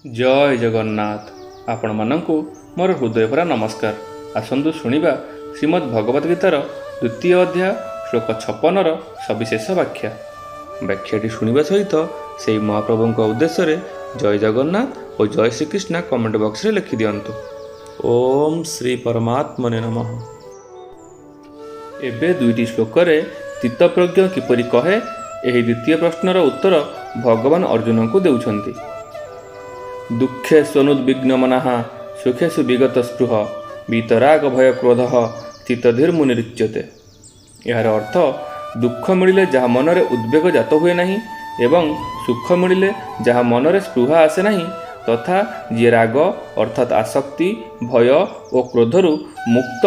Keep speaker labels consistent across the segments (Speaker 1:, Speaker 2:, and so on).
Speaker 1: जय जगन्नाथ। आपण मानंकु मोर हृदय भरा नमस्कार। आसंतु शुणिबा श्रीमद् भगवद गीतार द्वितीय अध्याय श्लोक 56 सविशेष व्याख्या। व्याख्याटी शुणिबा सहित से महाप्रभु उद्देश्य जय जगन्नाथ और जय श्रीकृष्ण कमेंट बॉक्स रे लिखि दियंतु। ओम श्री परमात्मने नमः। एबे दुईटी श्लोक रे चित्तप्रज्ञ किपरि कहे एही द्वितीय प्रश्नर उत्तर भगवान अर्जुन को देउछंती। दुखे स्वनुद्विग्नमनः सुखेषु विगत स्पृह वीतराग भय क्रोध चित्तधीर्मुनिरुच्यते। यार अर्थ दुख मिले जहाँ मनरे उद्वेग जात हुए नहीं एवं सुख मिले जहाँ मनरे स्पृह आसे नहीं तथा जी राग अर्थात आसक्ति भय और क्रोधरु मुक्त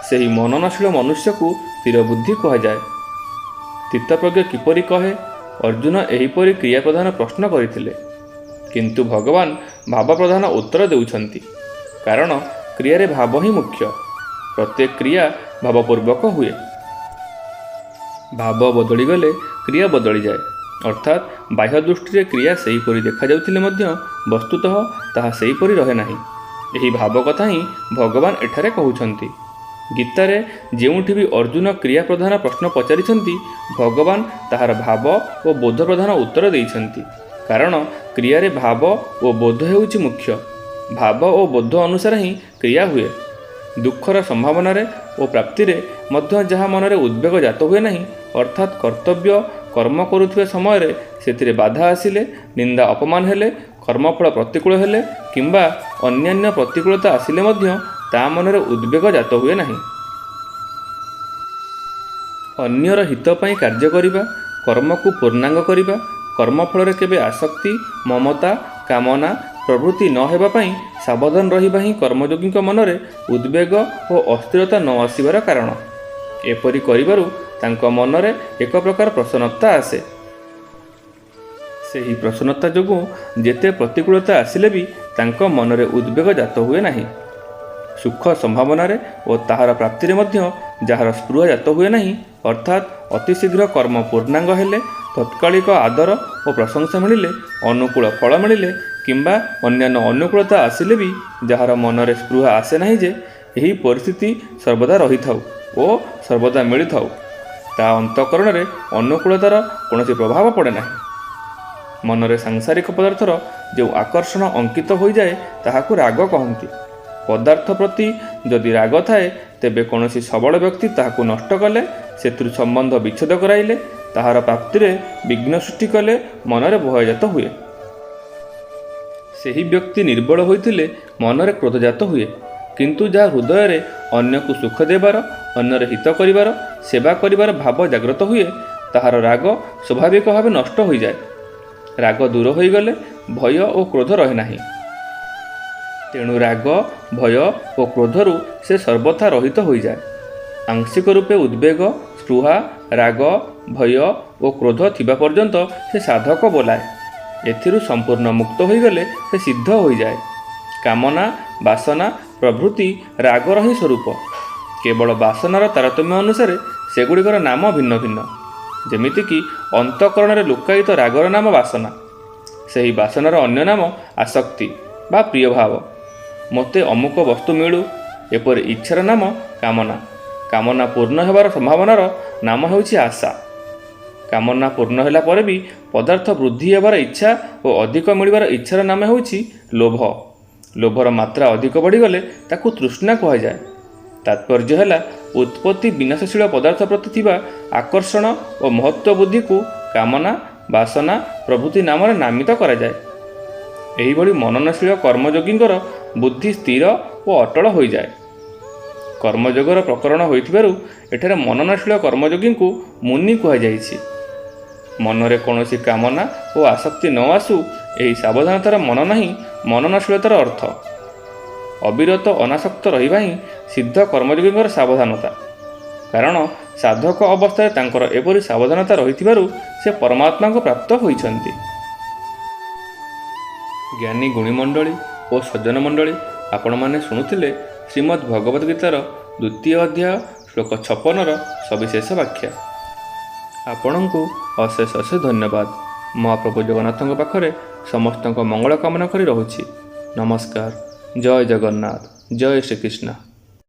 Speaker 1: सही मननशील मनुष्य को स्थिरबुद्धि कहुए। चित्तप्रज्ञ किपरि कहे अर्जुन एहीपरि क्रिया प्रधान प्रश्न करथिले, किंतु भगवान भाव प्रधान उत्तर देउछंती। कारण क्रिया रे भाव ही मुख्य। प्रत्येक क्रिया भावपूर्वक हुए। भाव बदली गले क्रिया बदली जाए। अर्थात बाह्य दृष्टि क्रिया सेहीपरि देखा जाउथिले मध्य वस्तुतः ताहा सेहीपरि रहे नाही। एही भाव कथा ही भगवान एठारे कहउछंती। गीतारे जेउठी भी अर्जुन क्रिया प्रधान प्रश्न पचारिछंती भगवान ताहार भाव और बोध प्रधान उत्तर देइछंती। कारण क्रिया रे भाव और बोध हेउछि मुख्य। भाव और बोध अनुसार ही क्रिया हुए। दुखर संभावना रे और प्राप्ति रे मध्य जहाँ मनरे उद्वेग जात हुए नहीं अर्थात कर्तव्य कर्म करुथिबे समय रे सेतिरे बाधा आसिले निंदा अपमान हेले कर्मफल प्रतिकूल हेले किंबा अन्यान्य प्रतिकूलता आसिले मध्य ता मनरे उद्वेग जात हुए नहीं। अन्यर हित पई कार्य करिबा कर्म को पूर्णांग करिबा कर्मफल केबे आसक्ति ममता कामना प्रवृत्ति न हेबा पई सावधान रहिबा ही कर्मयोगी मनरे उद्वेग और अस्थिरता न आसिबार कारण। एपरि करिबारु तांक मनरे एक प्रकार प्रसन्नता आसे। सेही प्रसन्नता जोगु जेते प्रतिकूलता आसिले भी तांक मनरे उद्वेग जात हुए नहीं। सुख संभावना रे और ताहार प्राप्ति रे मध्य जହାର स्पृह जात हुए नहीं अर्थात अतिशीघ्र कर्म पूर्णांग हेले तत्कालिक आदर और प्रशंसा मिले अनुकूल फल मिले किंबा अन्यान्य अनुकूलता आसिले भी जହାର मनरे स्पृह आसे नहीं जे यही परिस्थिति सर्वदा रही थाउ और सर्वदा मिली थाउ ता अंतकरण रे अनुकूलतार कौनसी प्रभाव पड़े नहीं। मनरे सांसारिक पदार्थर जो आकर्षण अंकित हो जाए ताहाकु राग कहती। पदार्थ प्रति जदि राग थाए तेबे कौनसी सबल व्यक्ति ताहाकु नष्ट कले सेतु संबंध विच्छेद कराइले ताहार प्राप्ति रे विघ्न सृष्टि कले मनरे भयजात हुए। सेही व्यक्ति निर्बल होइतिले मनरे क्रोधजात हुए। किंतु जहाँ हृदय रे अन्य को सुख देबार अन्यर हित करिबार सेवा करिबार भाव जागृत हुए ताहार राग स्वाभाविक भाव नष्ट हो जाए। राग दूर हो गले भय और क्रोध रहे नहीं। तेणु राग भय और क्रोधरु से सर्वथा रहित हो जाए। आंशिक रूपे उद्वेग स्पृहा राग भय और क्रोध थिबा पर्यंत से साधक बोलाए। एथिरु संपूर्ण मुक्त हो गले से सिद्ध हो जाए। कामना वासना प्रभृति रागर ही स्वरूप। केवल वासनार तारतम्य अनुसार सेगुड़िकर नाम भिन्न भिन्न। जेमितिकी अंतकरण रे लुकायित रागर नाम वासना सही वासनार अन्य नाम आसक्ति बा प्रिय भाव। मोते अमुक वस्तु मिलू एपर इच्छार नाम कामना। कामना पूर्ण हेबार संभावनार नाम हेउछि आशा। कामना पूर्ण होला पर भी पदार्थ वृद्धि हेबार इच्छा और अधिक मिलबार इच्छार नाम हेउछि लोभ। लोभर मात्रा अधिक बढ़ीगले ताकू तृष्णा कहुए। तात्पर्य है उत्पत्ति विनाशशील पदार्थ प्रति थिबा आकर्षण और महत्व बुद्धि को कामना वासना प्रभृति नाम नामित करा जाए। एही भली मननशील कर्मयोगींकर बुद्धि स्थिर और अटल हो जाए। कर्मयोगर प्रकरण होइथिबारु एठारे मननशील कर्मयोगी को मुनि कहुଯାଇଛି। मनरे कौनसी कामना और आसक्ति न आसु एही सावधानतार मनन ही मननशीलतार अर्थ। अविरत अनासक्त रहिबा ही सिद्ध कर्मयोगींकर सावधानता। कारण साधक अवस्था तांकर एपरि सावधानता रहिथिबारु से परमात्मा को प्राप्त होइछन्ति। ज्ञानी गुणीमंडली और सज्जन मंडली आपण माने शुणुथिले श्रीमद् भगवद गीतार द्वितीय अध्याय श्लोक 56 सविशेष व्याख्या। आपणको अशेष अशेष धन्यवाद। महाप्रभु जगन्नाथ पाखरे ସମସ୍ତଙ୍କ ମଙ୍ଗଳ କାମନା କରି ରହୁଛି। ନମସ୍କାର। ଜୟ ଜଗନ୍ନାଥ। ଜୟ ଶ୍ରୀକୃଷ୍ଣ।